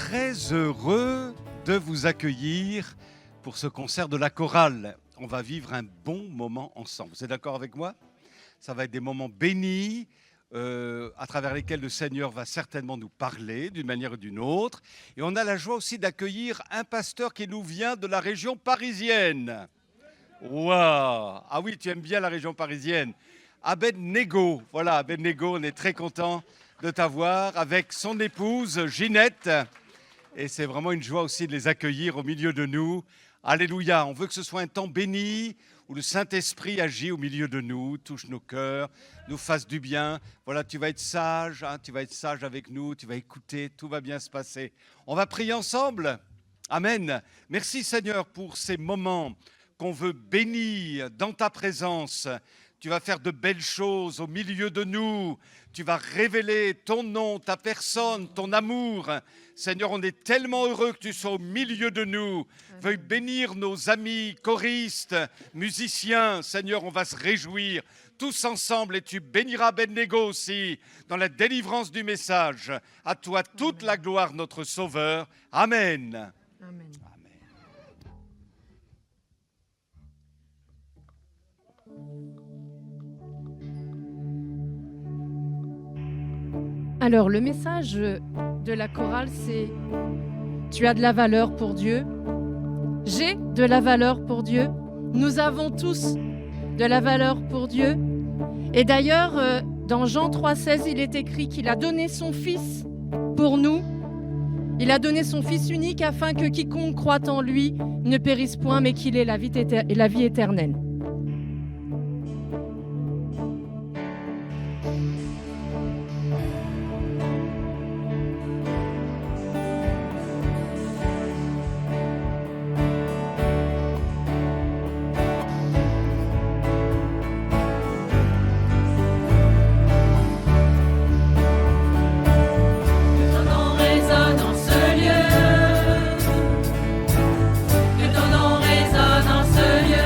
très heureux de vous accueillir pour ce concert de la chorale. On va vivre un bon moment ensemble. Vous êtes d'accord avec moi? Ça va être des moments bénis, à travers lesquels le Seigneur va certainement nous parler d'une manière ou d'une autre. Et on a la joie aussi d'accueillir un pasteur qui nous vient de la région parisienne. Waouh! Ah oui, tu aimes bien la région parisienne. Abednego, voilà, Abednego, on est très content de t'avoir avec son épouse Ginette. Et c'est vraiment une joie aussi de les accueillir au milieu de nous. Alléluia, on veut que ce soit un temps béni où le Saint-Esprit agit au milieu de nous, touche nos cœurs, nous fasse du bien. Voilà, tu vas être sage, hein, tu vas être sage avec nous, tu vas écouter, tout va bien se passer. On va prier ensemble. Amen. Merci Seigneur pour ces moments qu'on veut bénir dans ta présence. Tu vas faire de belles choses au milieu de nous. Tu vas révéler ton nom, ta personne, ton amour. Seigneur, on est tellement heureux que tu sois au milieu de nous. Veuille bénir nos amis choristes, musiciens. Seigneur, on va se réjouir tous ensemble et tu béniras Abednego aussi dans la délivrance du message. À toi toute la gloire, notre Sauveur. Amen. Amen. Alors, le message de la chorale, c'est « Tu as de la valeur pour Dieu, j'ai de la valeur pour Dieu, nous avons tous de la valeur pour Dieu. » Et d'ailleurs, dans Jean 3,16, il est écrit qu'il a donné son Fils pour nous. Il a donné son Fils unique afin que quiconque croit en lui ne périsse point, mais qu'il ait la vie éternelle. Que ton nom résonne en ce lieu.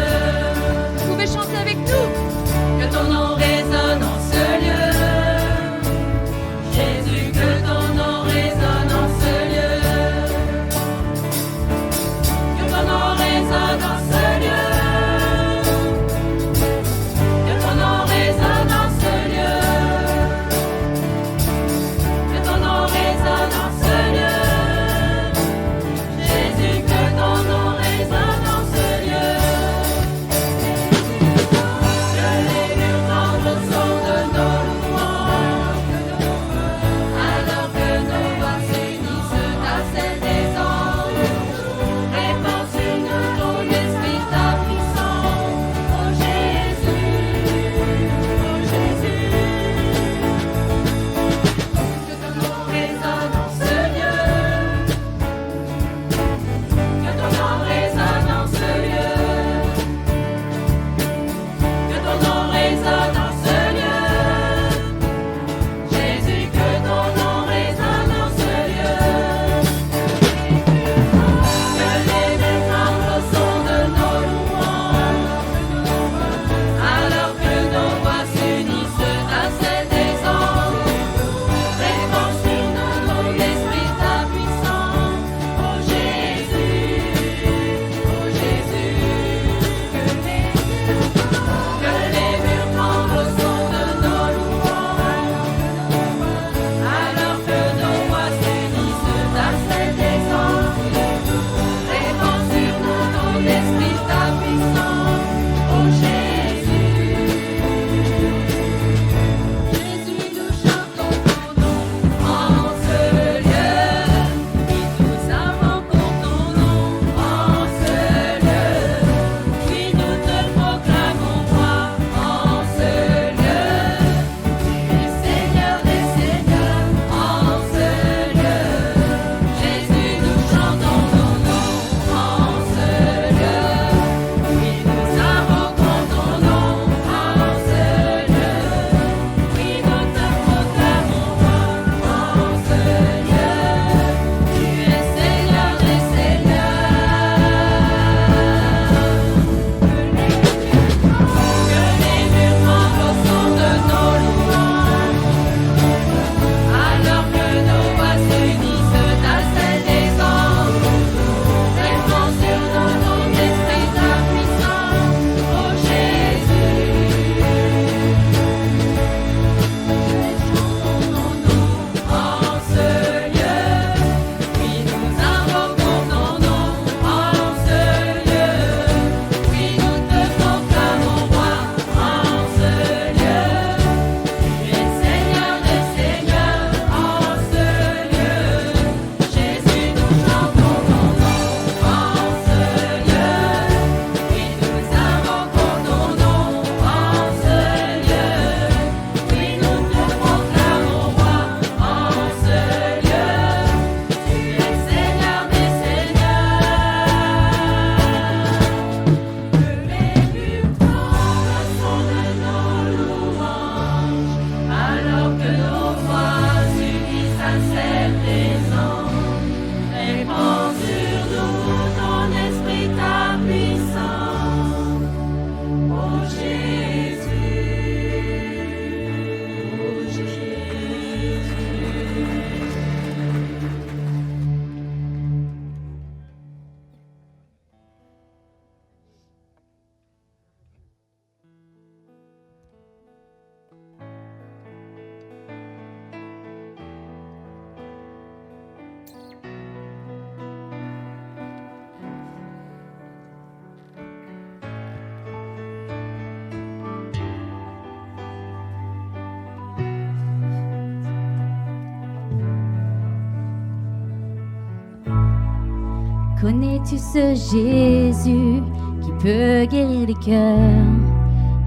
Connais-tu ce Jésus qui peut guérir les cœurs,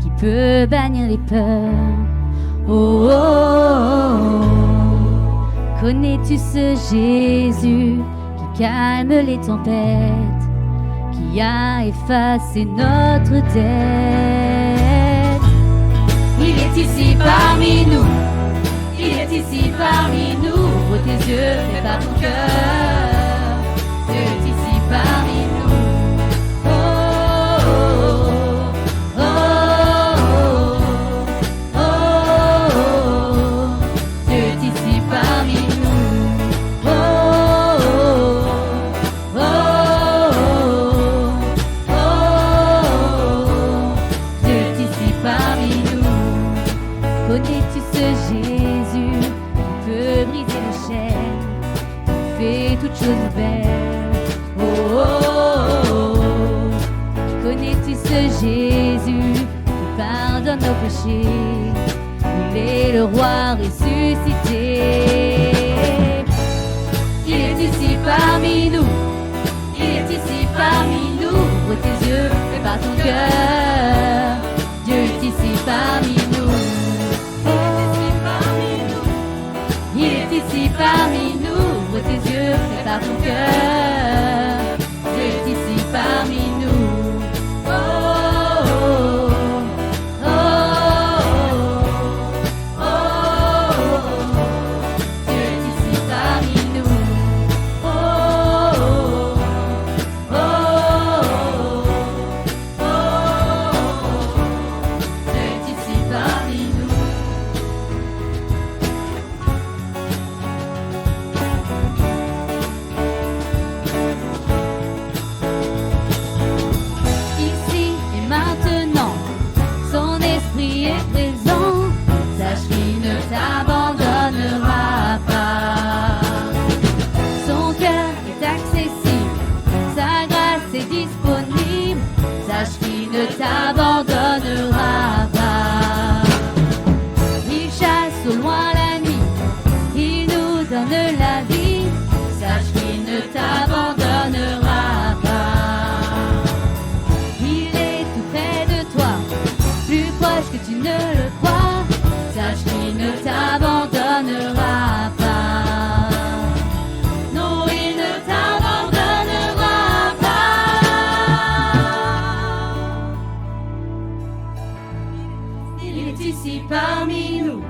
qui peut bannir les peurs? Oh, oh, oh, oh. Connais-tu ce Jésus qui calme les tempêtes, qui a effacé notre dette? Il est ici parmi nous, il est ici parmi nous. Ouvre tes yeux, prépare ton cœur, Dieu est ici parmi nous. Oh, oh, oh, oh, oh, oh. Dieu est ici parmi nous. Oh, oh, oh, oh, oh. Dieu est ici parmi nous. Connais-tu ce Jésus qui peut briser les chaînes, qui fait toutes choses nouvelles? Oh, oh, oh, oh. Connais-tu ce Jésus qui pardonne nos péchés? Il est le roi ressuscité. Il est ici parmi nous, il est ici parmi nous. Ouvre tes yeux, prépare ton cœur, Dieu est ici parmi nous. Il est ici parmi nous, ouvre tes yeux, prépare ton cœur, Dieu est ici parmi nous. Oh, oh, oh, oh, oh, oh. Dieu est ici parmi nous. Oh, oh, oh, oh, oh. Dieu est ici parmi nous. Ici et maintenant, son esprit est présent. Sache qu'il ne t'abandonnera pas. Son cœur est accessible, sa grâce est disponible. Sache qu'il ne t'abandonnera pas. Il chasse au loin la nuit, il nous donne la vie. Sache qu'il ne t'abandonnera pas. Il est tout près de toi, plus proche que tu ne le crois. Sache qu'il ne t'abandonnera pas. Non, il ne t'abandonnera pas. Il est ici parmi nous,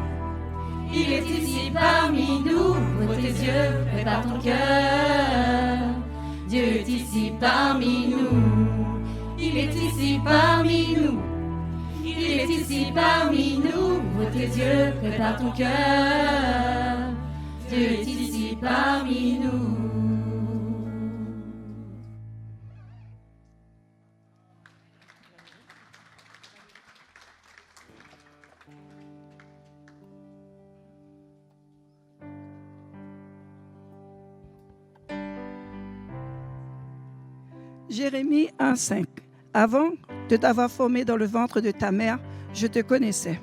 il est ici parmi nous. Ouvre tes yeux, prépare ton cœur, Dieu est ici parmi nous. Il est ici parmi nous, il est ici parmi nous. Ouvre tes yeux, prépare ton cœur, Dieu est ici parmi nous. Jérémie 1,5. Avant de t'avoir formé dans le ventre de ta mère, je te connaissais.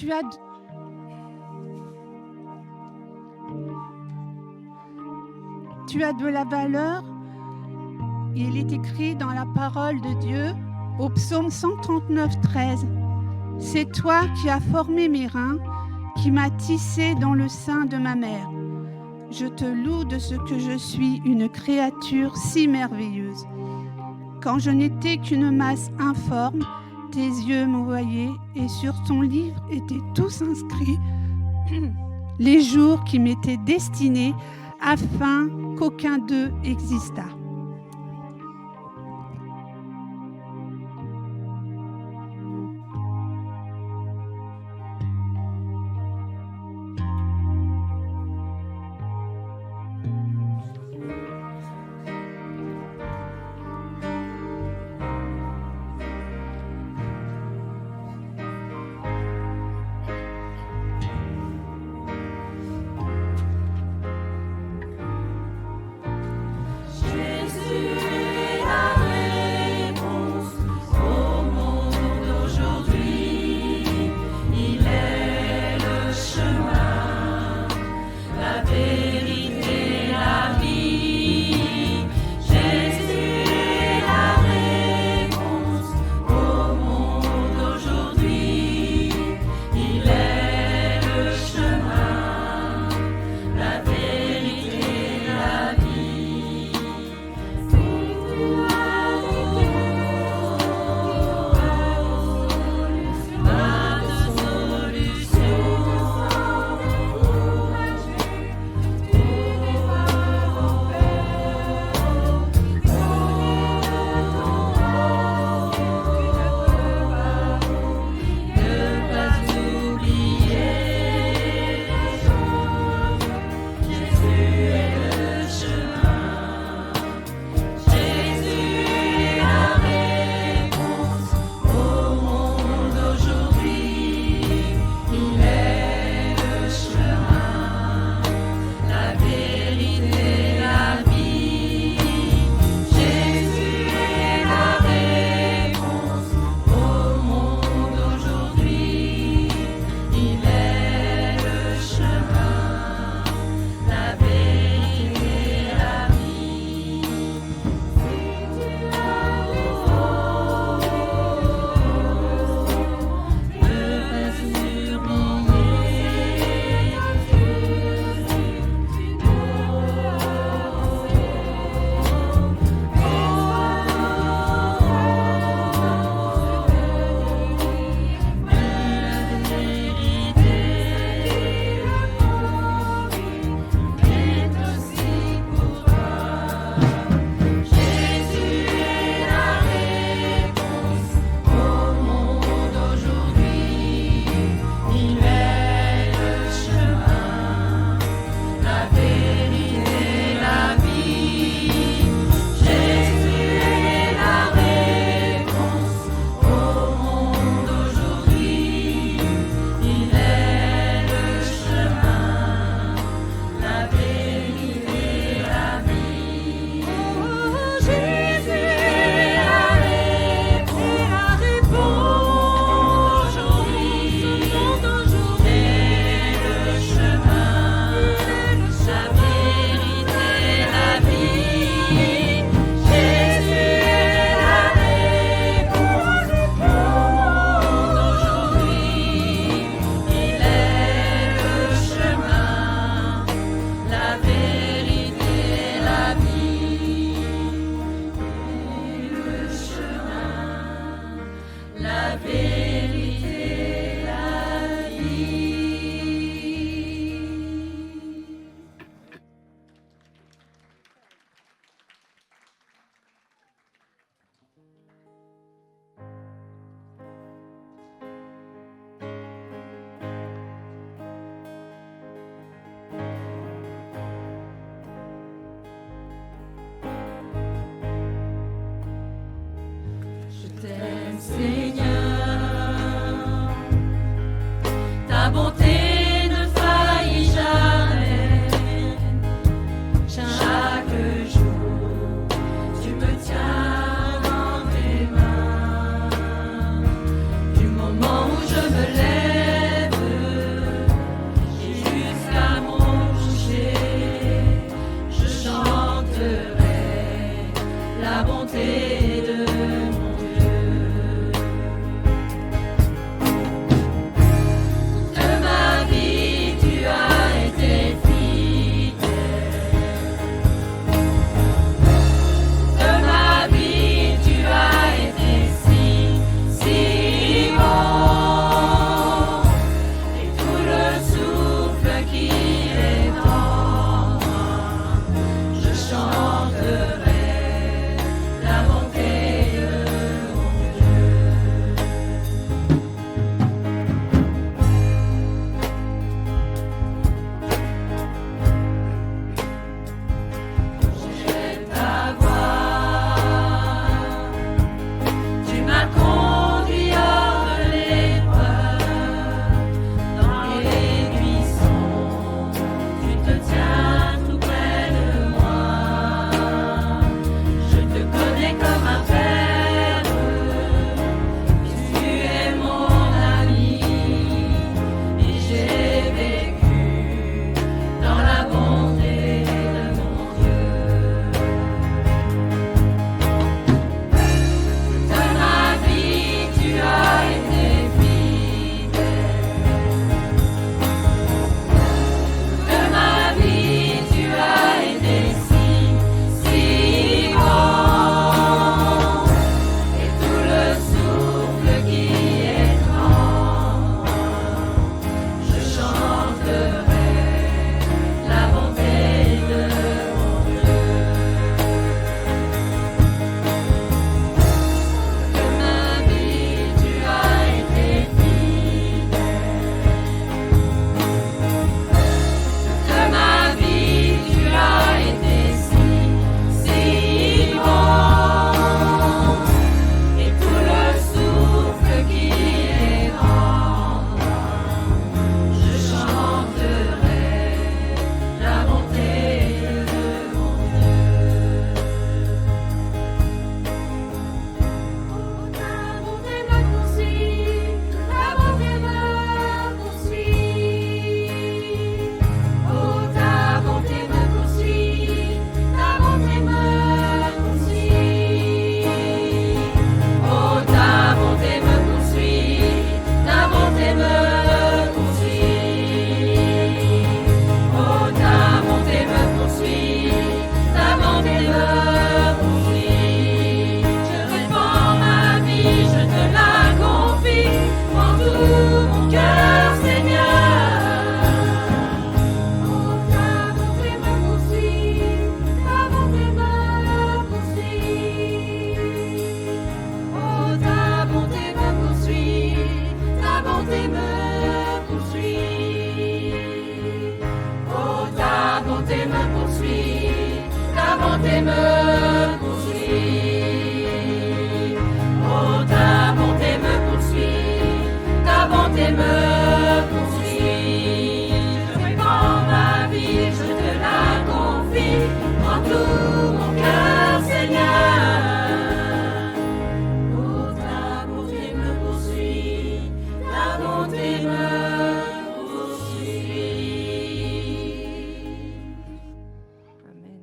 Tu as de la valeur. Il est écrit dans la parole de Dieu au psaume 139, 13. C'est toi qui as formé mes reins, qui m'as tissé dans le sein de ma mère. Je te loue de ce que je suis une créature si merveilleuse. Quand je n'étais qu'une masse informe, tes yeux m'envoyaient et sur ton livre étaient tous inscrits les jours qui m'étaient destinés afin qu'aucun d'eux existât. Je la bonté de mon Dieu. De ma vie, tu as été fidèle. De ma vie, tu as été si bon. Et tout le souffle qui est en moi, je chanterai la bonté de mon Dieu. J'aime ta voix, tu m'as conduit hors de l'épreuve, dans les buissons, tu te tiens tout près de moi. Je te connais comme un père, tu es mon ami, et j'ai vécu dans la bonté de mon Dieu. De ma vie, tu as été fidèle. De ma vie, tu as été si bon. Et tout le souffle qui est en moi, je chanterai la bonté de mon Dieu. De ma vie, tu as été fidèle. De ma vie, tu as été si bon. Et tout le souffle qui est en moi, je chanterai la bonté de mon Dieu. Oh, ta bonté me poursuit, ta bonté me poursuit. Oh, ta bonté me poursuit, ta bonté me poursuit. Oh, ta bonté me poursuit, ta bonté me poursuit. Oh, ta bonté me poursuit, ta bonté me poursuit. Je répands ma vie, je te la confie, en tout mon cœur, Seigneur. Oh, ta bonté me poursuit, ta bonté me poursuit. Oh, ta bonté me poursuit, ta bonté me poursuit. Oh, ta bonté me poursuit, ta bonté me poursuit. Oh, ta bonté me poursuit, ta bonté me poursuit. Je répands ma vie, je te la confie, en tout mon cœur, Seigneur. Oh, ta bonté me poursuit, ta bonté me poursuit. Amen.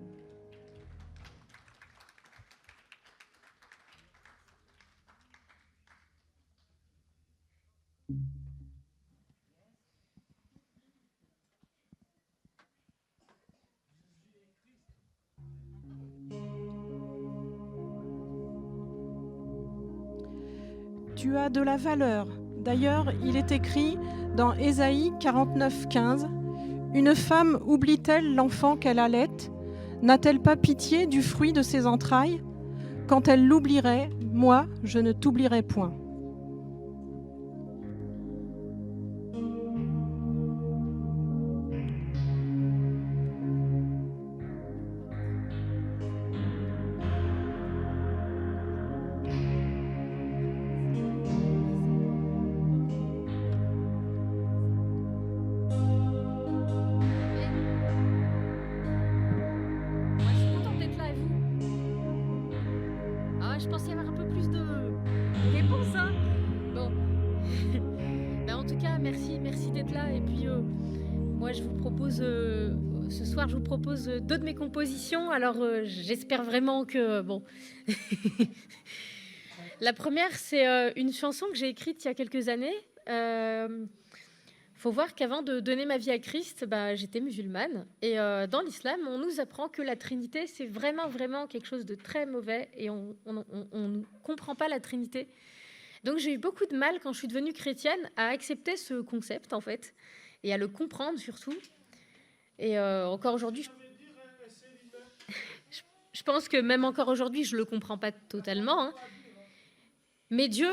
Tu as de la valeur. D'ailleurs, il est écrit dans Ésaïe 49:15, « Une femme oublie-t-elle l'enfant qu'elle allait? N'a-t-elle pas pitié du fruit de ses entrailles? Quand elle l'oublierait, moi, je ne t'oublierai point. » Moi, je suis contente d'être là, et vous? Ah, je pensais y avoir un peu plus de réponses, hein. Bon. Ben, en tout cas, merci d'être là. Et puis, moi, je vous propose ce soir, je vous propose deux de mes compositions. Alors, j'espère vraiment que... Bon. La première, c'est une chanson que j'ai écrite il y a quelques années. Faut voir qu'avant de donner ma vie à Christ, j'étais musulmane. Et dans l'islam, on nous apprend que la Trinité, c'est vraiment, vraiment quelque chose de très mauvais. Et on ne comprend pas la Trinité. Donc, j'ai eu beaucoup de mal, quand je suis devenue chrétienne, à accepter ce concept, en fait. Et à le comprendre, surtout. Et encore aujourd'hui... Je pense que même encore aujourd'hui, je ne le comprends pas totalement. Hein. Mais Dieu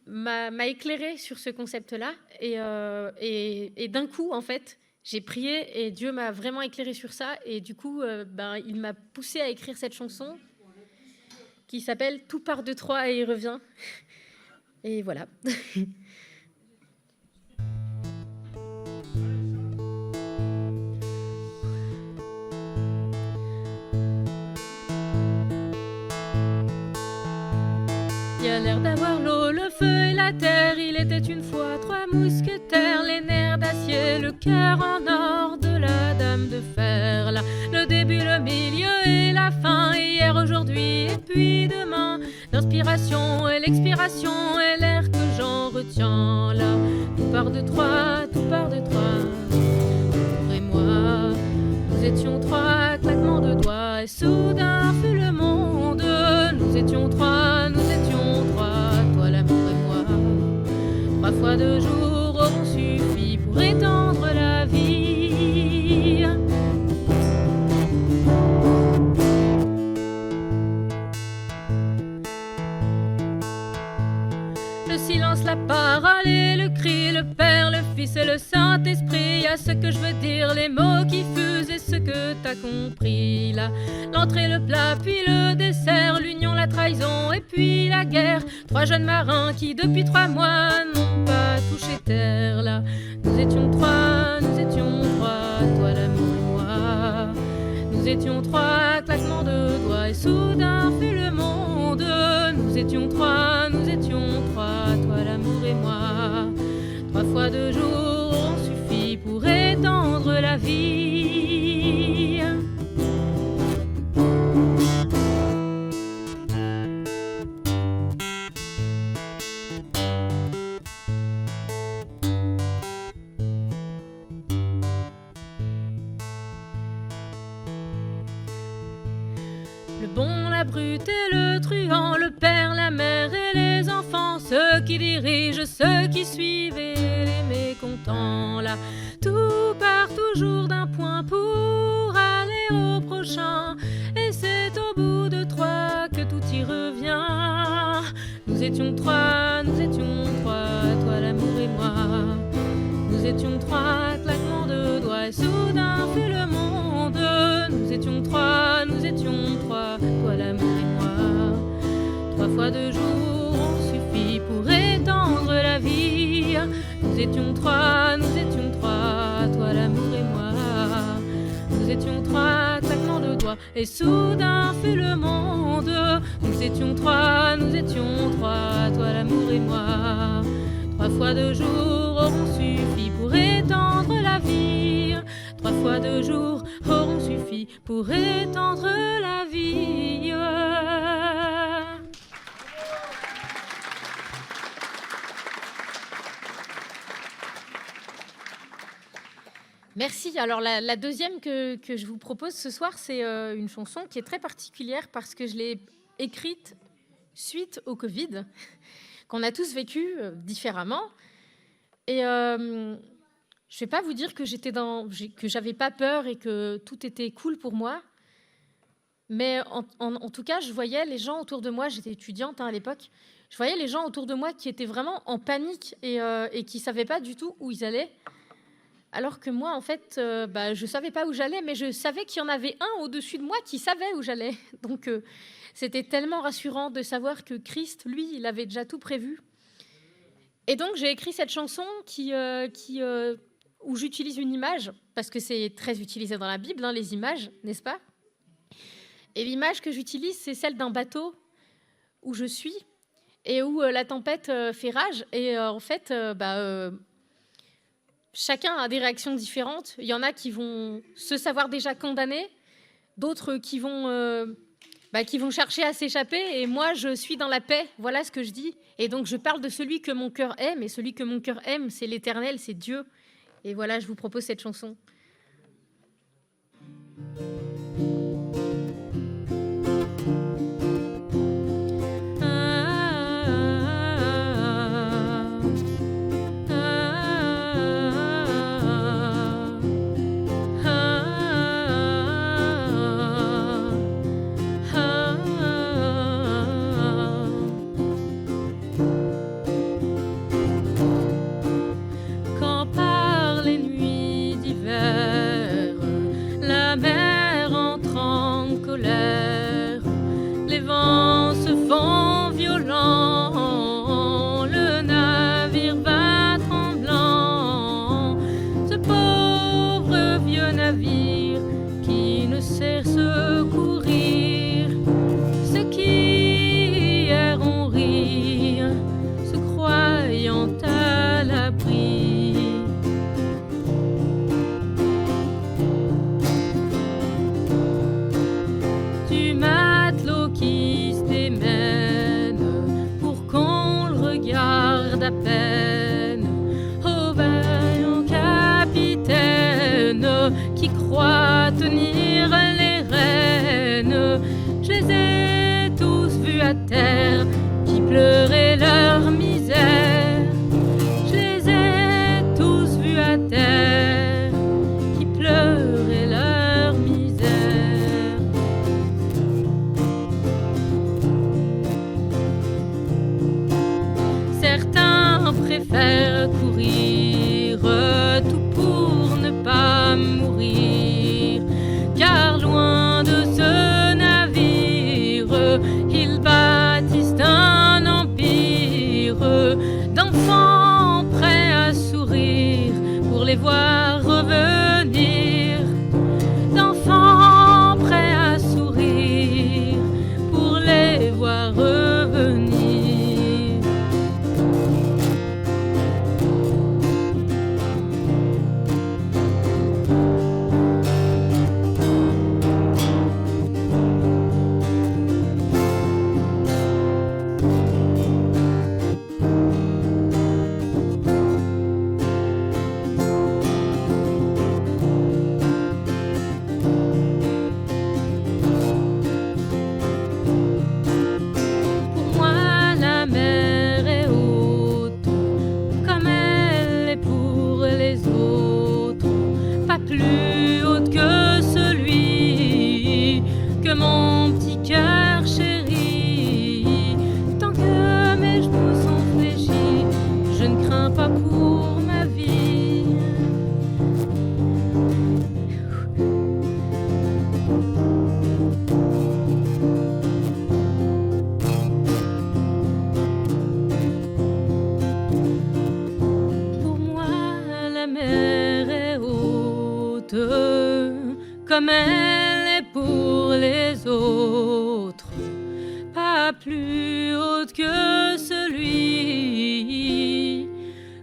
m'a éclairé sur ce concept-là. Et d'un coup, en fait, j'ai prié et Dieu m'a vraiment éclairé sur ça. Et du coup, il m'a poussé à écrire cette chanson qui s'appelle « Tout part de Troie et il revient ». Et voilà. Il y a l'air d'avoir l'eau, le feu et la terre. Il était une fois trois mousquetaires, les nerfs d'acier, le cœur en or de la dame de fer. Là, le début, le milieu et la fin. Hier, aujourd'hui et puis demain. L'inspiration et l'expiration et l'air que j'en retiens. Là, tout part de Troie, tout part de Troie. Pour et moi, nous étions trois, claquements de doigts. Et soudain fut le monde. Nous étions trois, toi l'amour et moi. 3 fois 2 jours auront suffi pour étendre la vie. Le silence, la parole et le cri, le Père, le Fils et le Saint-Esprit. À ce que je veux dire, les mots qui fusent et ce que t'as compris. Là, l'entrée, le plat, puis le dessert, l'union, la trahison et puis la guerre. 3 jeunes marins qui depuis 3 mois n'ont pas touché terre. Là, nous étions trois, toi l'amour et moi. Nous étions 3, claquements de doigts et soudain fut le monde. Nous étions trois, toi l'amour et moi. 3 fois 2 jours ont suffi pour étendre la vie. Le bon, la brute et le truand, le père, la mère et les enfants, ceux qui dirigent, ceux qui suivent et les mécontents. Là, tout part toujours d'un point pour aller au prochain. Et c'est au bout de 3 que tout y revient. Nous étions trois, toi l'amour et moi. Nous étions 3, claquements de doigts et soudain fut le monde. Nous étions trois, toi l'amour et moi. 3 fois 2 jours ont suffi pour étendre la vie. Nous étions trois, toi l'amour et moi. Nous étions 3, claquements de doigts et soudain fut le monde. Nous étions trois, toi l'amour et moi. 3 fois 2 jours auront suffi pour étendre la vie. 3 fois 2 jours auront suffi pour étendre la vie. Merci. Alors la deuxième que je vous propose ce soir, c'est une chanson qui est très particulière parce que je l'ai écrite suite au Covid, qu'on a tous vécu différemment. Et je ne vais pas vous dire que j'avais pas peur et que tout était cool pour moi. Mais en tout cas, je voyais les gens autour de moi, j'étais étudiante à l'époque, je voyais les gens autour de moi qui étaient vraiment en panique et qui ne savaient pas du tout où ils allaient. Alors que moi, en fait, je ne savais pas où j'allais, mais je savais qu'il y en avait un au-dessus de moi qui savait où j'allais. Donc, c'était tellement rassurant de savoir que Christ, lui, il avait déjà tout prévu. Et donc, j'ai écrit cette chanson où j'utilise une image, parce que c'est très utilisé dans la Bible, hein, les images, n'est-ce pas ? Et l'image que j'utilise, c'est celle d'un bateau où je suis et où la tempête fait rage. Et en fait, chacun a des réactions différentes. Il y en a qui vont se savoir déjà condamnés, d'autres qui vont chercher à s'échapper. Et moi, je suis dans la paix. Voilà ce que je dis. Et donc, je parle de celui que mon cœur aime. Et celui que mon cœur aime, c'est l'Éternel, c'est Dieu. Et voilà, je vous propose cette chanson. Quand par les nuits d'hiver, la mer entre en colère, les vents se font violents, le navire va tremblant, ce pauvre vieux navire qui ne sait secourir ceux qui hier ont ri, se croyant à l'abri. Du matelot qui se démène pour qu'on le regarde à peine, au vaillant capitaine qui croit tenir les rênes. Je les ai tous vus à terre qui pleuraient leur misère. Je les ai tous vus à terre qui pleuraient leur misère. Certains préfèrent courir tout pour ne pas mourir, car loin de ce navire, ils bâtissent un empire d'enfants prêts à sourire pour les voir revenir, d'enfants prêts à sourire pour les voir revenir. Pour moi, la mer est haute, comme elle est pour les autres, pas plus haute que celui que mon petit cœur chérit. Tant que mes genoux sont fléchis, je ne crains pas pour ma vie. Pour moi, la mer est haute, comme elle est pour les autres, pas plus haute que celui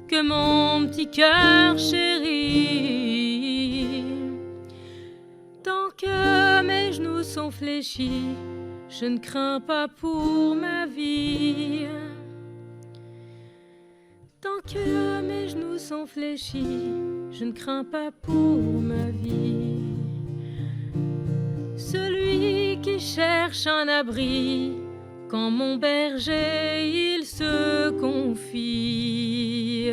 que mon petit cœur chérit. Tant que mes genoux sont fléchis, je ne crains pas pour ma vie. Tant que mes genoux sont fléchis, je ne crains pas pour ma vie. Celui qui cherche un abri, quand mon berger il se confie.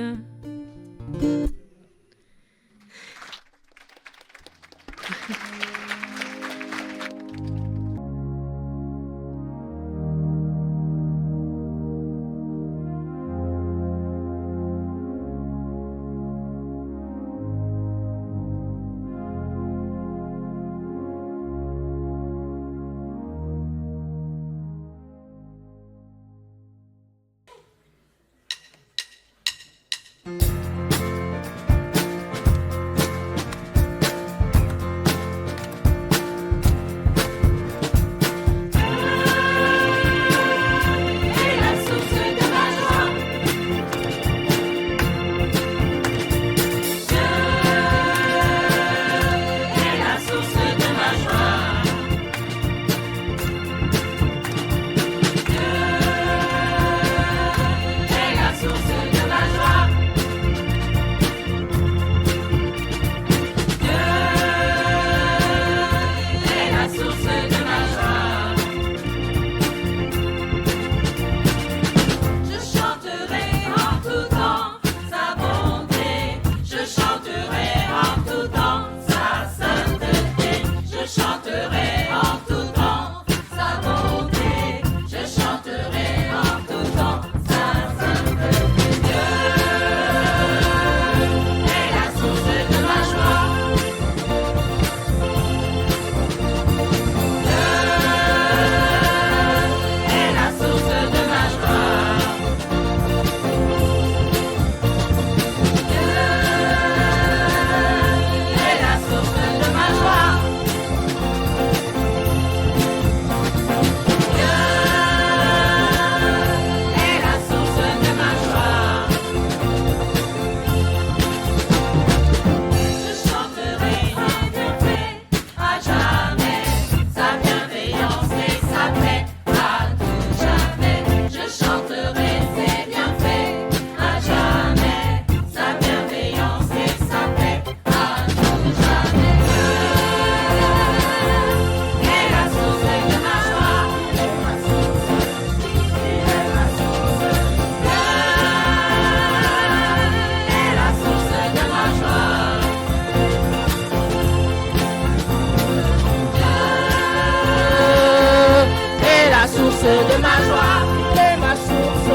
source de ma joie, il est ma source,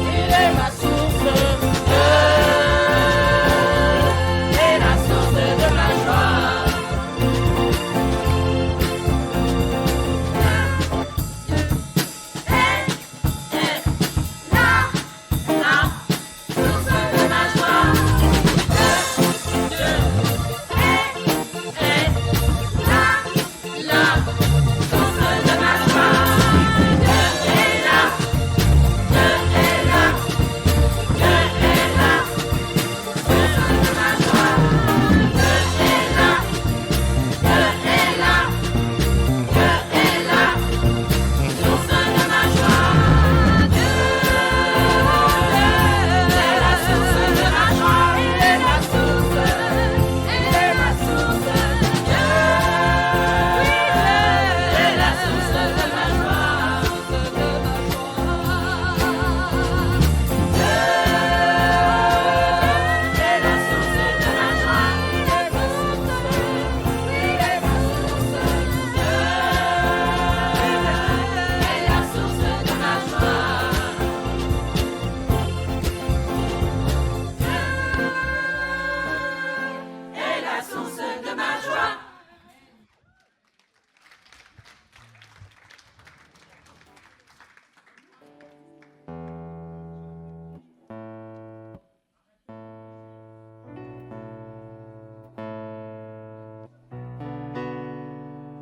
il est ma source, il est la source de ma joie.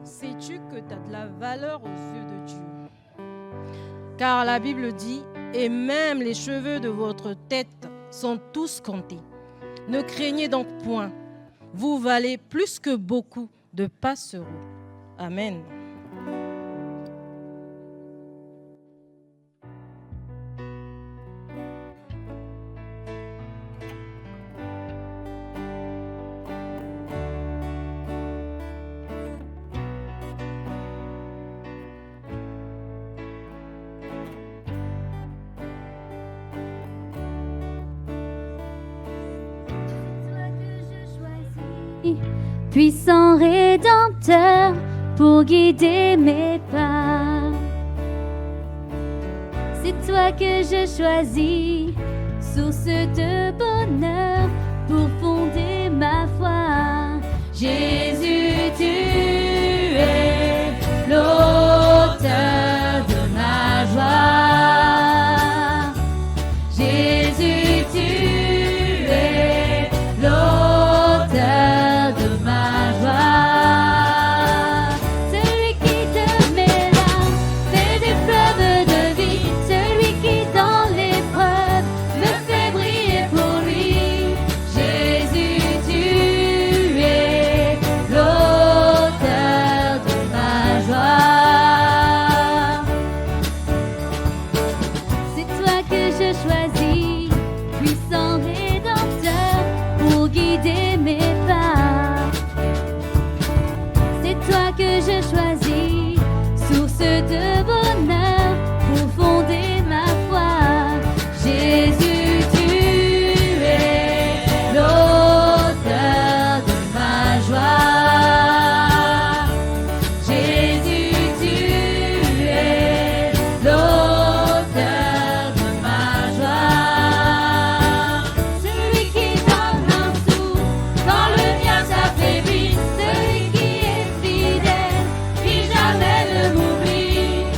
Sais-tu que tu as de la valeur aux yeux de Dieu? Car la Bible dit, et même les cheveux de votre tête sont tous comptés. Ne craignez donc point, vous valez plus que beaucoup de passereaux. Amen. Puissant Rédempteur pour guider mes pas. C'est toi que je choisis, source de bonheur pour fonder ma foi. Jésus, tu es l'auteur de ma joie. Jésus, tu es l'auteur de ma joie. Celui qui de mes larmes fait des fleuves de vie, celui qui dans l'épreuve me fait briller pour lui. Jésus, tu es l'auteur de ma joie. C'est toi que je choisis, puissant Rédempteur pour guider mes pas. C'est toi que je choisis, source de bonheur pour fonder ma foi. Jésus, tu es l'auteur de ma joie. Jésus, tu es l'auteur de ma joie. Celui qui donne un souffle quand le mien s'affaiblit, celui qui est fidèle, qui jamais ne m'oublie.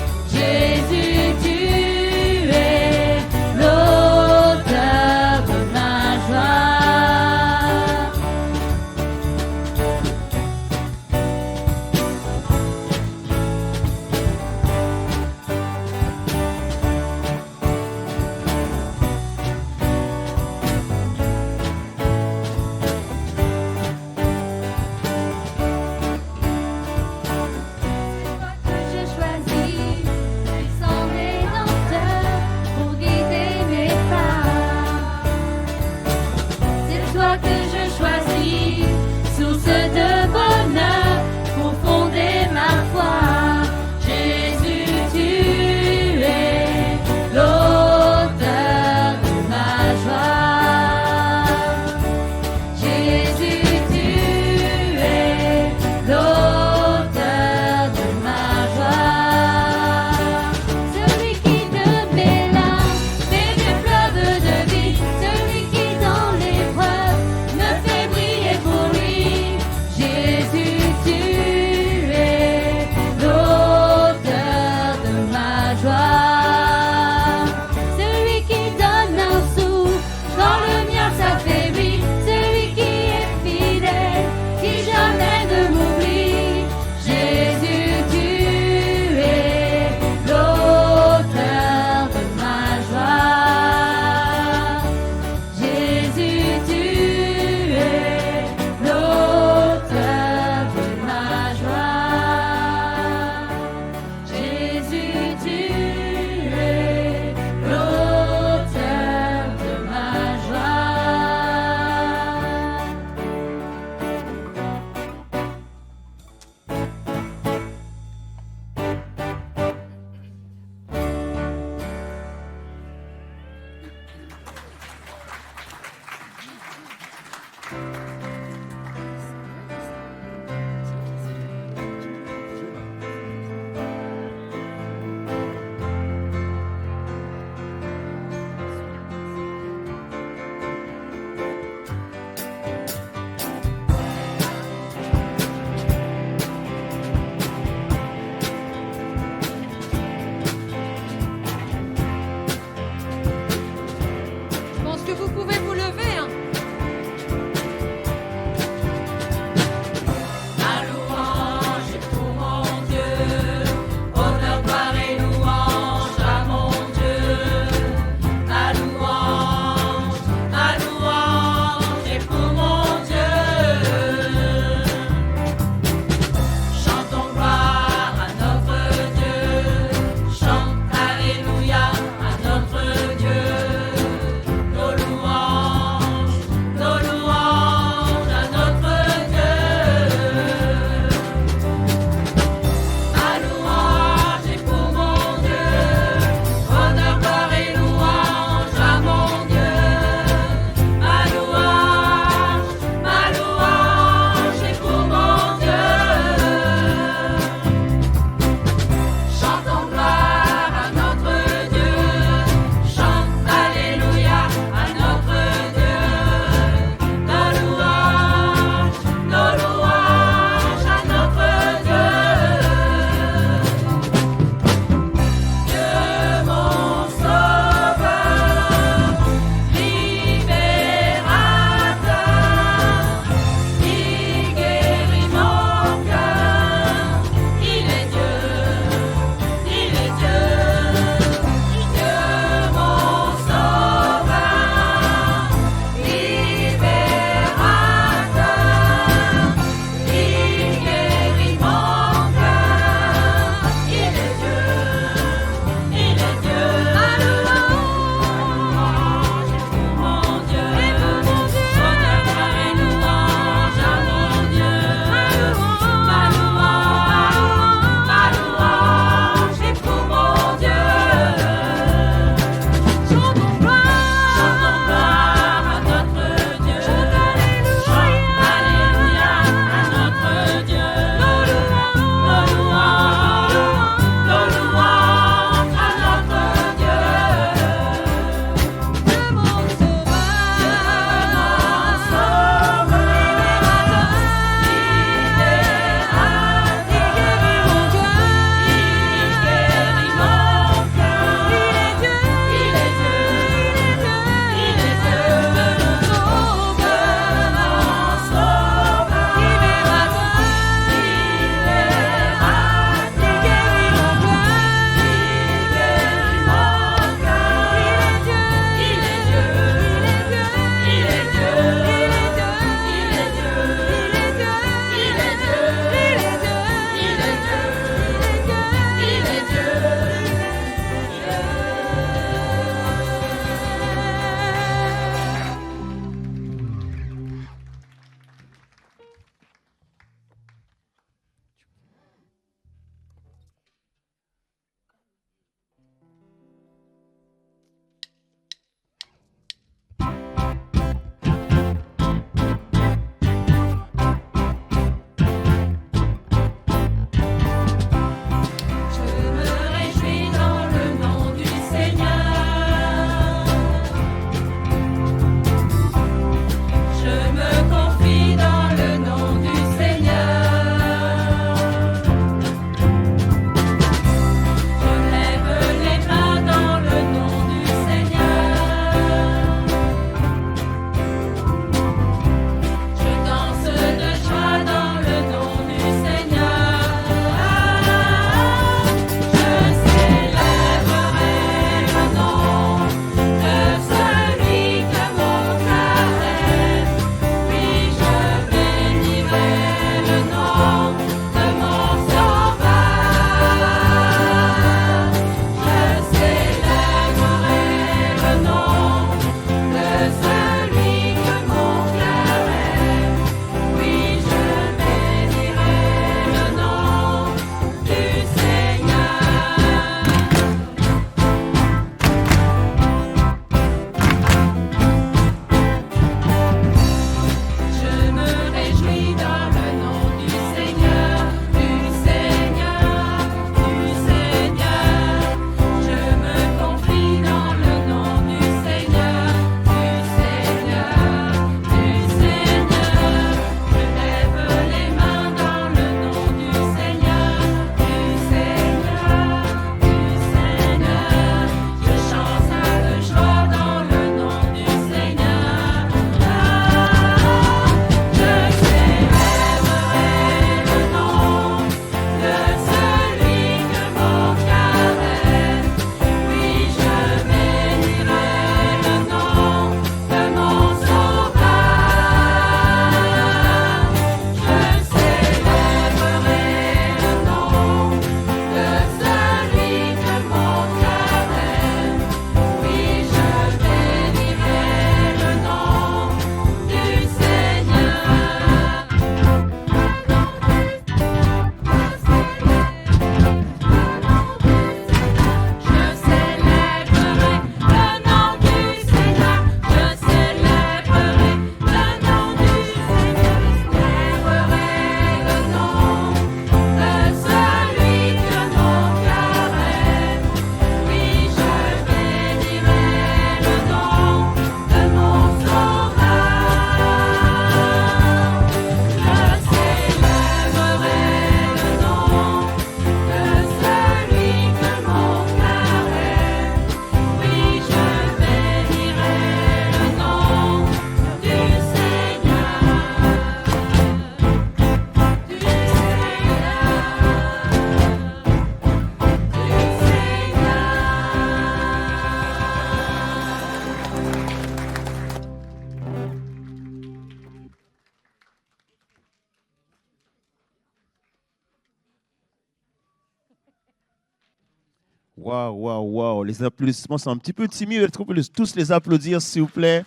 Waouh, waouh, waouh. Les applaudissements sont un petit peu timides. Est-ce qu'on peut tous les applaudir, s'il vous plaît?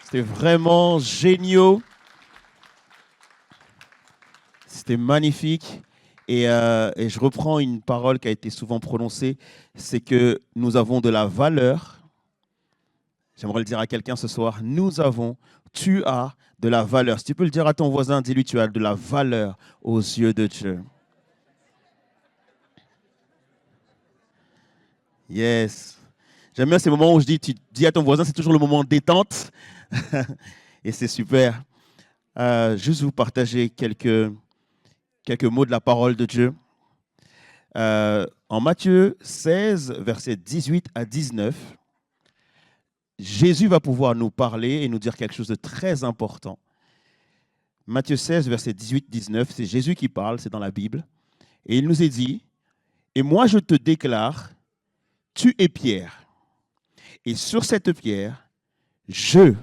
C'était vraiment génial. C'était magnifique. Et je reprends une parole qui a été souvent prononcée, c'est que nous avons de la valeur. J'aimerais le dire à quelqu'un ce soir. Tu as de la valeur. Si tu peux le dire à ton voisin, dis-lui, tu as de la valeur aux yeux de Dieu. Yes. J'aime bien ces moments où tu dis à ton voisin, c'est toujours le moment de détente. Et c'est super. Juste vous partager quelques mots de la parole de Dieu. En Matthieu 16, versets 18 à 19, Jésus va pouvoir nous parler et nous dire quelque chose de très important. Matthieu 16, versets 18-19, c'est Jésus qui parle, c'est dans la Bible. Et il nous est dit, « Et moi je te déclare, tu es Pierre, et sur cette pierre, je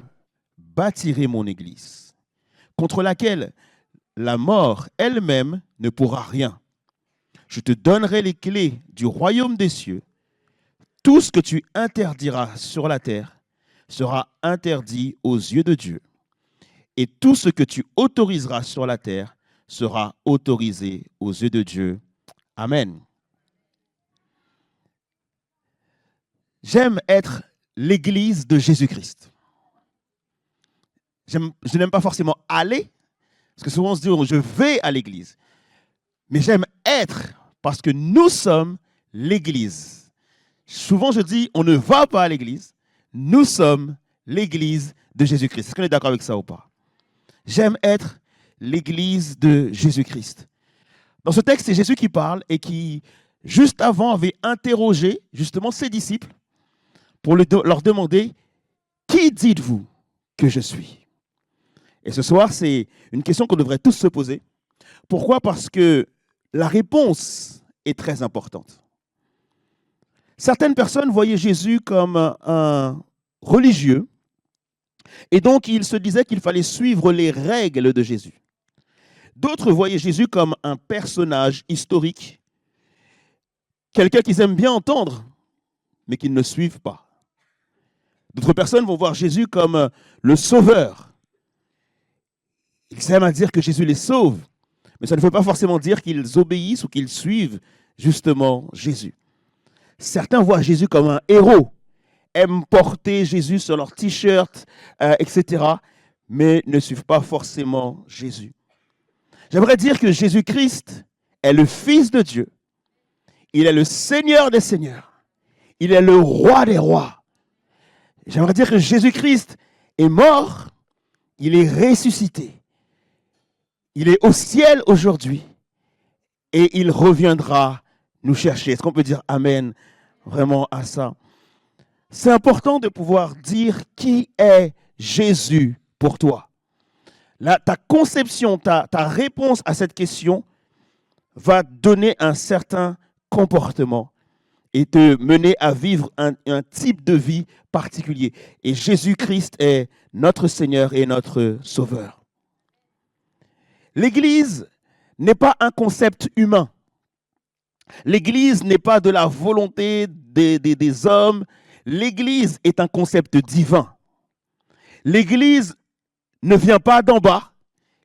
bâtirai mon église, contre laquelle la mort elle-même ne pourra rien. Je te donnerai les clés du royaume des cieux. Tout ce que tu interdiras sur la terre sera interdit aux yeux de Dieu. Et tout ce que tu autoriseras sur la terre sera autorisé aux yeux de Dieu. Amen. » J'aime être l'église de Jésus-Christ. Je n'aime pas forcément aller, parce que souvent on se dit oh, je vais à l'église. Mais j'aime être, parce que nous sommes l'église. Souvent je dis on ne va pas à l'église, nous sommes l'église de Jésus-Christ. Est-ce qu'on est d'accord avec ça ou pas? J'aime être l'église de Jésus-Christ. Dans ce texte, c'est Jésus qui parle et qui, juste avant, avait interrogé justement ses disciples pour leur demander « Qui dites-vous que je suis ?» Et ce soir, c'est une question qu'on devrait tous se poser. Pourquoi? Parce que la réponse est très importante. Certaines personnes voyaient Jésus comme un religieux et donc ils se disaient qu'il fallait suivre les règles de Jésus. D'autres voyaient Jésus comme un personnage historique, quelqu'un qu'ils aiment bien entendre, mais qu'ils ne suivent pas. D'autres personnes vont voir Jésus comme le sauveur. Ils aiment à dire que Jésus les sauve, mais ça ne veut pas forcément dire qu'ils obéissent ou qu'ils suivent justement Jésus. Certains voient Jésus comme un héros, aiment porter Jésus sur leur t-shirt, etc., mais ne suivent pas forcément Jésus. J'aimerais dire que Jésus-Christ est le Fils de Dieu. Il est le Seigneur des Seigneurs. Il est le Roi des Rois. J'aimerais dire que Jésus-Christ est mort, il est ressuscité. Il est au ciel aujourd'hui et il reviendra nous chercher. Est-ce qu'on peut dire Amen vraiment à ça? C'est important de pouvoir dire qui est Jésus pour toi. Là, ta conception, ta réponse à cette question va donner un certain comportement et te mener à vivre un type de vie particulier. Et Jésus-Christ est notre Seigneur et notre Sauveur. L'Église n'est pas un concept humain. L'Église n'est pas de la volonté des hommes. L'Église est un concept divin. L'Église ne vient pas d'en bas.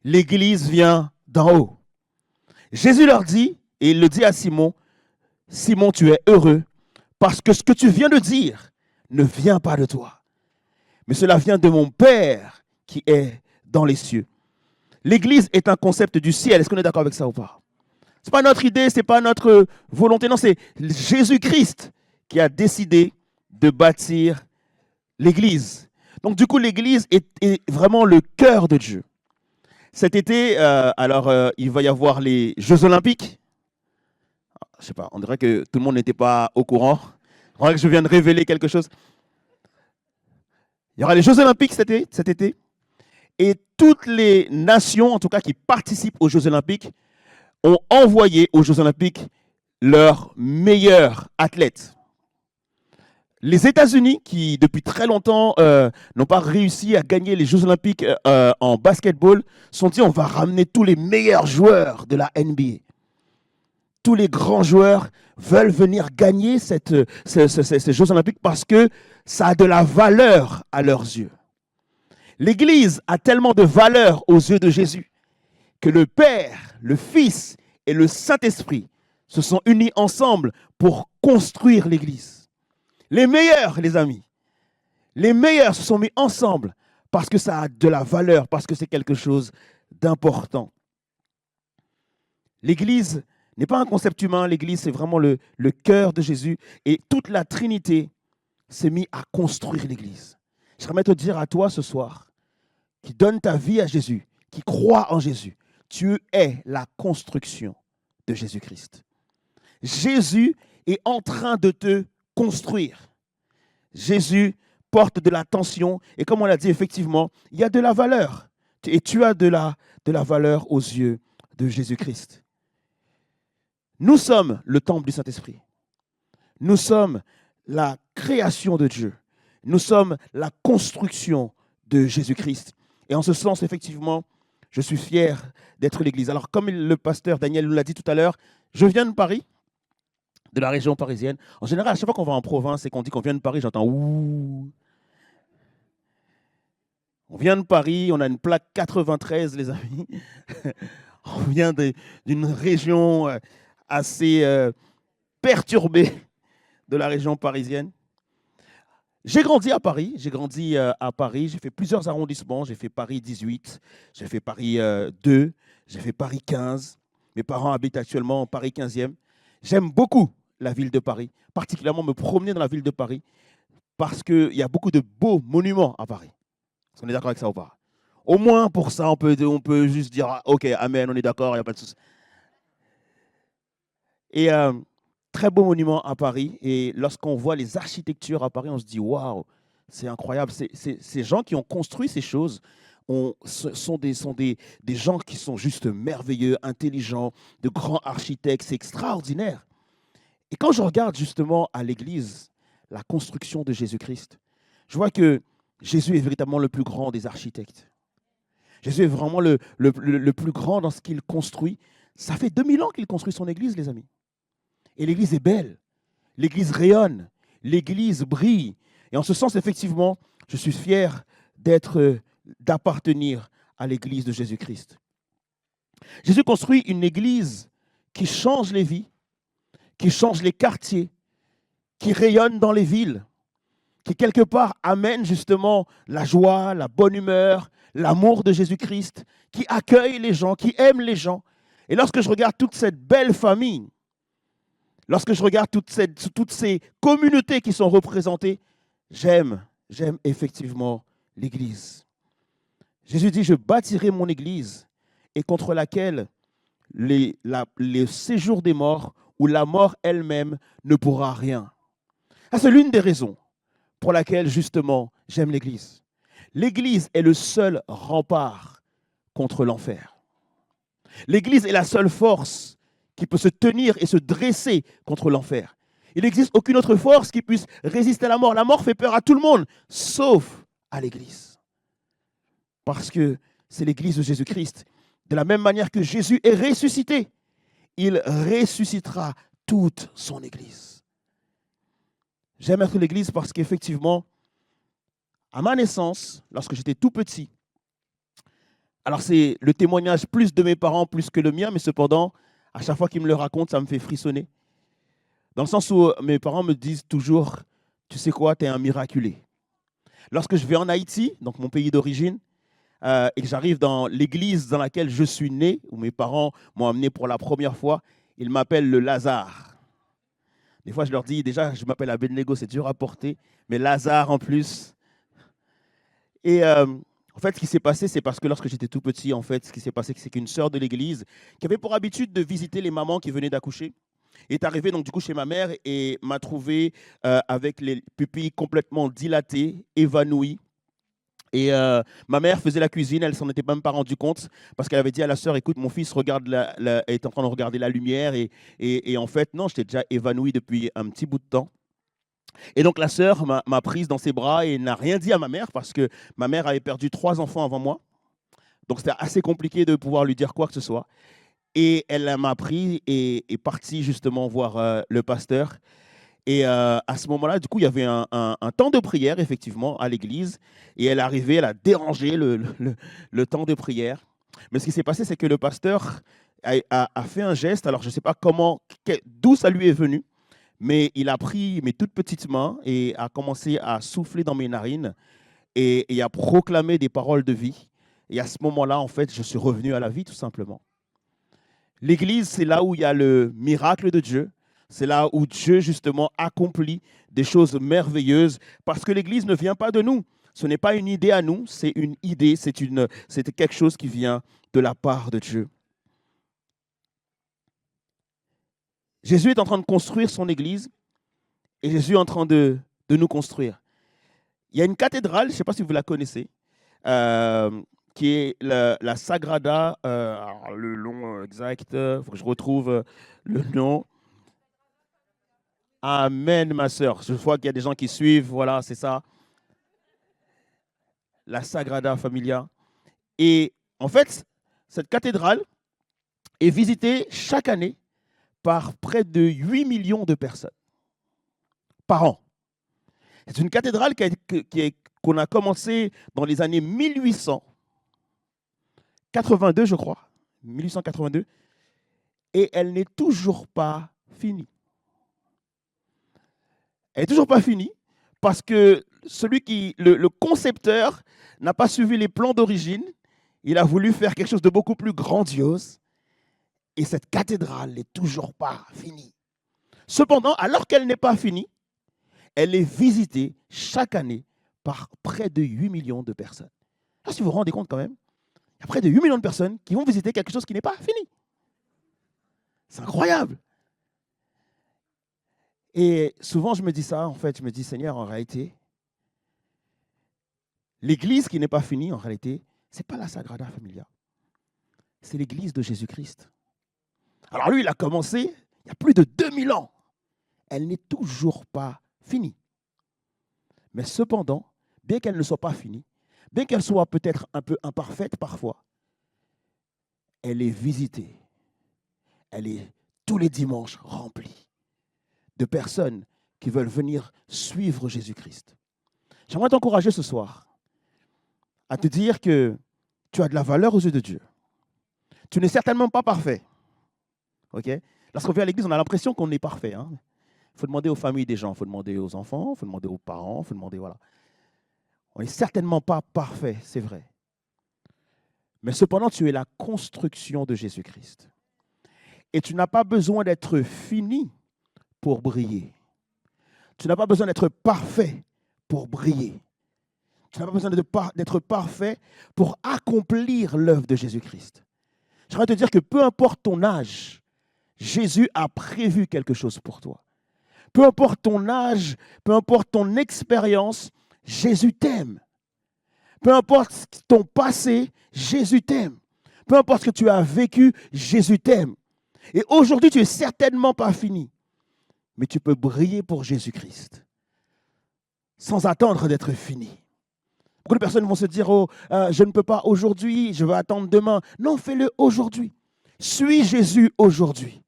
L'Église vient d'en haut. Jésus leur dit, et il le dit à Simon, « Simon, tu es heureux parce que ce que tu viens de dire ne vient pas de toi, mais cela vient de mon Père qui est dans les cieux. » L'Église est un concept du ciel. Est-ce qu'on est d'accord avec ça ou pas? Ce n'est pas notre idée, ce n'est pas notre volonté. Non, c'est Jésus-Christ qui a décidé de bâtir l'Église. Donc du coup, l'Église est vraiment le cœur de Dieu. Cet été, il va y avoir les Jeux Olympiques. Je ne sais pas, on dirait que tout le monde n'était pas au courant. On dirait que je viens de révéler quelque chose. Il y aura les Jeux Olympiques cet été. Et toutes les nations, en tout cas qui participent aux Jeux Olympiques, ont envoyé aux Jeux Olympiques leurs meilleurs athlètes. Les États-Unis, qui depuis très longtemps n'ont pas réussi à gagner les Jeux Olympiques en basketball, se sont dit on va ramener tous les meilleurs joueurs de la NBA. tous les grands joueurs veulent venir gagner ces Jeux olympiques parce que ça a de la valeur à leurs yeux. L'Église a tellement de valeur aux yeux de Jésus que le Père, le Fils et le Saint-Esprit se sont unis ensemble pour construire l'Église. Les meilleurs, les amis, les meilleurs se sont mis ensemble parce que ça a de la valeur, parce que c'est quelque chose d'important. L'Église n'est pas un concept humain, l'Église c'est vraiment le cœur de Jésus et toute la Trinité s'est mise à construire l'Église. J'aimerais te dire à toi ce soir, qui donne ta vie à Jésus, qui croit en Jésus, tu es la construction de Jésus-Christ. Jésus est en train de te construire. Jésus porte de l'attention et comme on l'a dit, effectivement, il y a de la valeur. Et tu as de la valeur aux yeux de Jésus-Christ. Nous sommes le temple du Saint-Esprit. Nous sommes la création de Dieu. Nous sommes la construction de Jésus-Christ. Et en ce sens, effectivement, je suis fier d'être l'Église. Alors, comme le pasteur Daniel nous l'a dit tout à l'heure, je viens de Paris, de la région parisienne. En général, à chaque fois qu'on va en province et qu'on dit qu'on vient de Paris, j'entends « ouh ». On vient de Paris, on a une plaque 93, les amis. On vient d'une région assez perturbée de la région parisienne. J'ai grandi à Paris, j'ai fait plusieurs arrondissements, j'ai fait Paris 18, j'ai fait Paris 2, j'ai fait Paris 15. Mes parents habitent actuellement en Paris 15e. J'aime beaucoup la ville de Paris, particulièrement me promener dans la ville de Paris, parce qu'il y a beaucoup de beaux monuments à Paris. Est-ce qu'on est d'accord avec ça ou pas? Au moins pour ça, on peut juste dire ah, « Ok, amen, on est d'accord, il n'y a pas de souci ». Et très beau monument à Paris. Et lorsqu'on voit les architectures à Paris, on se dit « Waouh, c'est incroyable ». Ces gens qui ont construit ces choses sont des gens qui sont juste merveilleux, intelligents, de grands architectes. C'est extraordinaire. Et quand je regarde justement à l'Église, la construction de Jésus-Christ, je vois que Jésus est véritablement le plus grand des architectes. Jésus est vraiment le plus grand dans ce qu'il construit. Ça fait 2000 ans qu'il construit son Église, les amis. Et l'Église est belle. L'Église rayonne. L'Église brille. Et en ce sens, effectivement, je suis fier d'appartenir à l'Église de Jésus-Christ. Jésus construit une Église qui change les vies, qui change les quartiers, qui rayonne dans les villes, qui quelque part amène justement la joie, la bonne humeur, l'amour de Jésus-Christ, qui accueille les gens, qui aime les gens. Et lorsque je regarde toute cette belle famille, lorsque je regarde toutes ces communautés qui sont représentées, j'aime effectivement l'Église. Jésus dit, je bâtirai mon Église et contre laquelle le séjour des morts ou la mort elle-même ne pourra rien. C'est l'une des raisons pour laquelle justement j'aime l'Église. L'Église est le seul rempart contre l'enfer. L'Église est la seule force qui peut se tenir et se dresser contre l'enfer. Il n'existe aucune autre force qui puisse résister à la mort. La mort fait peur à tout le monde, sauf à l'Église. Parce que c'est l'Église de Jésus-Christ. De la même manière que Jésus est ressuscité, il ressuscitera toute son Église. J'aime être l'Église parce qu'effectivement, à ma naissance, lorsque j'étais tout petit, alors c'est le témoignage plus de mes parents plus que le mien, mais cependant, à chaque fois qu'ils me le racontent, ça me fait frissonner. Dans le sens où mes parents me disent toujours, tu sais quoi, tu es un miraculé. Lorsque je vais en Haïti, donc mon pays d'origine, et que j'arrive dans l'église dans laquelle je suis né, où mes parents m'ont amené pour la première fois, ils m'appellent le Lazare. Des fois, je leur dis, déjà, je m'appelle Abednego, c'est dur à porter, mais Lazare en plus. Et en fait, ce qui s'est passé, c'est parce que lorsque j'étais tout petit, en fait, ce qui s'est passé, c'est qu'une sœur de l'église, qui avait pour habitude de visiter les mamans qui venaient d'accoucher, est arrivée donc du coup chez ma mère et m'a trouvé avec les pupilles complètement dilatées, évanouies. Et ma mère faisait la cuisine, elle ne s'en était même pas rendue compte parce qu'elle avait dit à la sœur, écoute, mon fils est en train de regarder la lumière et en fait, non, j'étais déjà évanoui depuis un petit bout de temps. Et donc la sœur m'a prise dans ses bras et n'a rien dit à ma mère parce que ma mère avait perdu 3 enfants avant moi. Donc c'était assez compliqué de pouvoir lui dire quoi que ce soit. Et elle m'a pris et est partie justement voir le pasteur. Et à ce moment-là, du coup, il y avait un temps de prière, effectivement, à l'église. Et elle est arrivée, elle a dérangé le temps de prière. Mais ce qui s'est passé, c'est que le pasteur a fait un geste. Alors, je ne sais pas d'où ça lui est venu, mais il a pris mes toutes petites mains et a commencé à souffler dans mes narines et a proclamé des paroles de vie. Et à ce moment-là, en fait, je suis revenu à la vie, tout simplement. L'église, c'est là où il y a le miracle de Dieu. C'est là où Dieu, justement, accomplit des choses merveilleuses. Parce que l'église ne vient pas de nous. Ce n'est pas une idée à nous, c'est une idée, c'est quelque chose qui vient de la part de Dieu. Jésus est en train de construire son église et Jésus est en train de nous construire. Il y a une cathédrale, je ne sais pas si vous la connaissez, qui est la Sagrada, le nom exact, il faut que je retrouve le nom. Amen, ma sœur. Je vois qu'il y a des gens qui suivent, voilà, c'est ça. La Sagrada Familia. Et en fait, cette cathédrale est visitée chaque année par près de 8 millions de personnes par an. C'est une cathédrale qu'on a commencé dans les années 1882, je crois, 1882, et elle n'est toujours pas finie. Elle n'est toujours pas finie parce que le concepteur n'a pas suivi les plans d'origine. Il a voulu faire quelque chose de beaucoup plus grandiose. Et cette cathédrale n'est toujours pas finie. Cependant, alors qu'elle n'est pas finie, elle est visitée chaque année par près de 8 millions de personnes. Là, si vous vous rendez compte quand même, il y a près de 8 millions de personnes qui vont visiter quelque chose qui n'est pas fini. C'est incroyable. Et souvent, je me dis ça, en fait, je me dis, Seigneur, en réalité, l'église qui n'est pas finie, en réalité, ce n'est pas la Sagrada Familia. C'est l'église de Jésus-Christ. Alors lui, il a commencé il y a plus de 2000 ans. Elle n'est toujours pas finie. Mais cependant, bien qu'elle ne soit pas finie, bien qu'elle soit peut-être un peu imparfaite parfois, elle est visitée. Elle est tous les dimanches remplie de personnes qui veulent venir suivre Jésus-Christ. J'aimerais t'encourager ce soir à te dire que tu as de la valeur aux yeux de Dieu. Tu n'es certainement pas parfait. Okay? Lorsqu'on vient à l'église, on a l'impression qu'on est parfait. Il faut demander aux familles des gens, il faut demander aux enfants, il faut demander aux parents, il faut demander, voilà. On n'est certainement pas parfait, c'est vrai. Mais cependant, tu es la construction de Jésus-Christ. Et tu n'as pas besoin d'être fini pour briller. Tu n'as pas besoin d'être parfait pour briller. Tu n'as pas besoin d'être parfait pour accomplir l'œuvre de Jésus-Christ. Je voudrais te dire que peu importe ton âge, Jésus a prévu quelque chose pour toi. Peu importe ton âge, peu importe ton expérience, Jésus t'aime. Peu importe ton passé, Jésus t'aime. Peu importe ce que tu as vécu, Jésus t'aime. Et aujourd'hui, tu n'es certainement pas fini. Mais tu peux briller pour Jésus-Christ sans attendre d'être fini. Beaucoup de personnes vont se dire, je ne peux pas aujourd'hui, je vais attendre demain. Non, fais-le aujourd'hui. Suis Jésus aujourd'hui.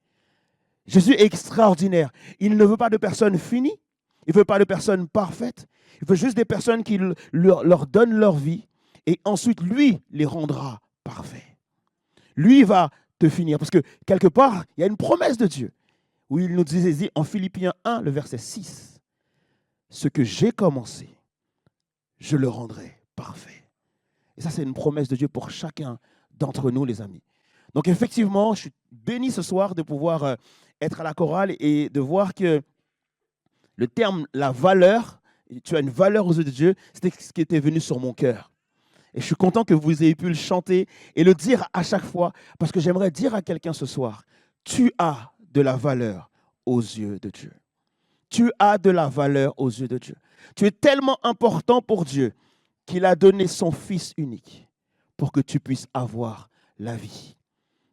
Jésus est extraordinaire. Il ne veut pas de personnes finies. Il ne veut pas de personnes parfaites. Il veut juste des personnes qui leur donnent leur vie et ensuite, lui, les rendra parfaits. Lui va te finir. Parce que quelque part, il y a une promesse de Dieu où il nous disait en Philippiens 1, le verset 6, « Ce que j'ai commencé, je le rendrai parfait. » Et ça, c'est une promesse de Dieu pour chacun d'entre nous, les amis. Donc, effectivement, je suis béni ce soir de pouvoir être à la chorale et de voir que le terme « la valeur », tu as une valeur aux yeux de Dieu, c'était ce qui était venu sur mon cœur. Et je suis content que vous ayez pu le chanter et le dire à chaque fois, parce que j'aimerais dire à quelqu'un ce soir, tu as de la valeur aux yeux de Dieu. Tu as de la valeur aux yeux de Dieu. Tu es tellement important pour Dieu qu'il a donné son Fils unique pour que tu puisses avoir la vie.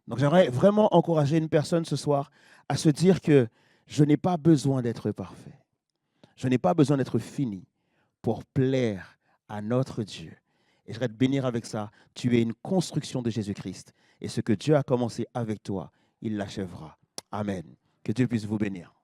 Donc j'aimerais vraiment encourager une personne ce soir à se dire que je n'ai pas besoin d'être parfait. Je n'ai pas besoin d'être fini pour plaire à notre Dieu. Et je voudrais te bénir avec ça. Tu es une construction de Jésus-Christ Et ce que Dieu a commencé avec toi, il l'achèvera. Amen. Que Dieu puisse vous bénir.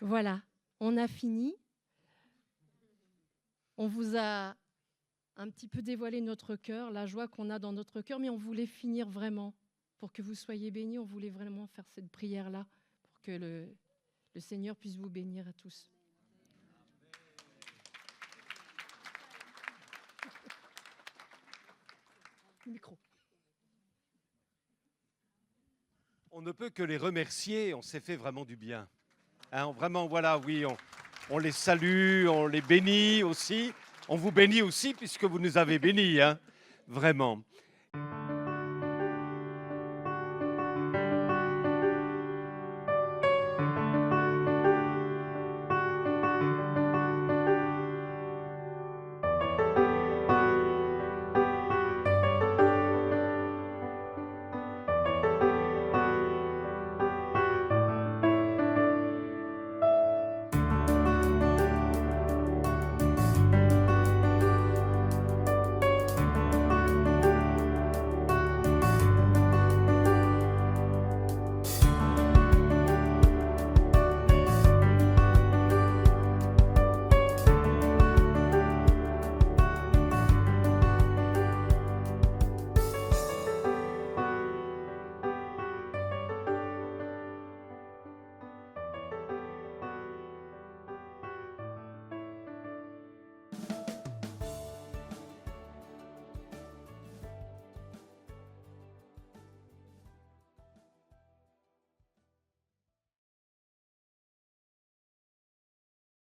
Voilà, on a fini. On vous a un petit peu dévoilé notre cœur, la joie qu'on a dans notre cœur, mais on voulait finir vraiment. Pour que vous soyez bénis, on voulait vraiment faire cette prière-là, pour que le Seigneur puisse vous bénir à tous. le micro. On ne peut que les remercier, on s'est fait vraiment du bien. Hein, vraiment, voilà, oui, on les salue, on les bénit aussi. On vous bénit aussi puisque vous nous avez bénis, hein, vraiment.